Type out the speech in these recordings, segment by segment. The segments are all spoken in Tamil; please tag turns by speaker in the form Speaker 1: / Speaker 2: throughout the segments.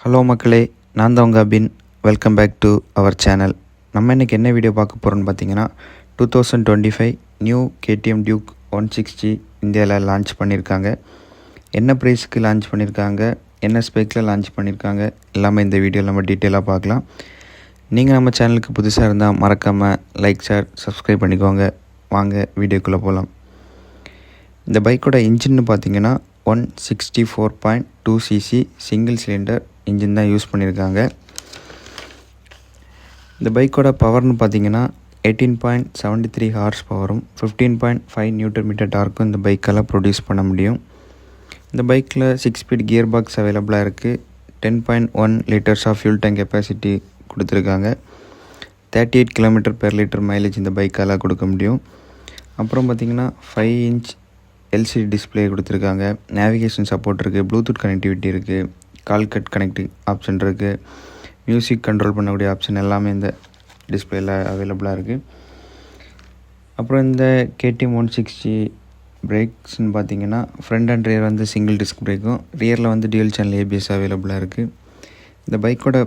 Speaker 1: ஹலோ மக்களே, நான் தான் உங்கள் Abin. Welcome back to our channel. நம்ம இன்றைக்கி என்ன வீடியோ பார்க்க போகிறோன்னு பார்த்தீங்கன்னா 2025 நியூ KTM டியூக் 160 இந்தியாவில் லான்ச் பண்ணியிருக்காங்க. என்ன ப்ரைஸுக்கு லான்ச் பண்ணியிருக்காங்க, என்ன ஸ்பெக்கில் லான்ச் பண்ணியிருக்காங்க எல்லாமே இந்த வீடியோவில் நம்ம டீட்டெயிலாக பார்க்கலாம். நீங்கள் நம்ம சேனலுக்கு புதுசாக இருந்தால் மறக்காமல் லைக், ஷேர், சப்ஸ்கிரைப் பண்ணிக்கோங்க. வாங்க வீடியோக்குள்ளே போகலாம். இந்த பைக்கோட இன்ஜின்னு பார்த்தீங்கன்னா 164.2 cc சிங்கிள் சிலிண்டர் இன்ஜின் தான் யூஸ் பண்ணியிருக்காங்க. இந்த பைக்கோட பவர்னு பார்த்தீங்கன்னா 18.73 ஹார்ஸ் பவரும் 15.5 நியூட்டன் மீட்டர் டார்க்கும் இந்த பைக்கால் ப்ரொடியூஸ் பண்ண முடியும். இந்த பைக்கில் 6 ஸ்பீட் கியர் பாக்ஸ் அவைலபிளாக இருக்குது. 10.1 litres of fuel tank capacity கொடுத்துருக்காங்க. 38 km/லிட்டர் மைலேஜ் இந்த பைக்கால் கொடுக்க முடியும். அப்புறம் பார்த்திங்கன்னா 5 inch LCD டிஸ்பிளே கொடுத்துருக்காங்க. நேவிகேஷன் சப்போர்ட் இருக்குது, ப்ளூடூத் கனெக்டிவிட்டி இருக்குது, கால் கட் கனெக்டிவ் ஆப்ஷன் இருக்குது, மியூசிக் கண்ட்ரோல் பண்ணக்கூடிய ஆப்ஷன் எல்லாமே இந்த டிஸ்பிளேயில் அவைலபிளாக இருக்குது. அப்புறம் இந்த KTM 160 பிரேக்ஸ்ன்னு பார்த்தீங்கன்னா ஃப்ரண்ட் அண்ட் ரியர் வந்து சிங்கிள் டிஸ்க் பிரேக்கும், ரியரில் வந்து டியூல் சேனல் ABS அவைலபிளாக இருக்குது. இந்த பைக்கோட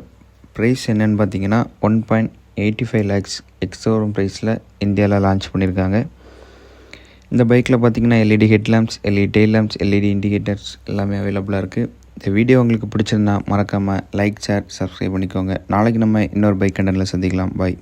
Speaker 1: ப்ரைஸ் என்னென்னு பார்த்தீங்கன்னா 1.85 lakhs எக்ஸோரூம் ப்ரைஸில் இந்தியாவில் லான்ச் பண்ணியிருக்காங்க. இந்த பைக்கில் பார்த்தீங்கன்னா LED headlamps, LED tail lamps, LED indicators எல்லாமே அவைலபிளாக இருக்குது. இந்த வீடியோ உங்களுக்கு பிடிச்சிருந்தா மறக்காமல் லைக், ஷேர், சப்ஸ்கிரைப் பண்ணிக்கோங்க. நாளைக்கு நம்ம இன்னொரு பைக் கண்டென்ட்டில் சந்திக்கலாம். பாய்.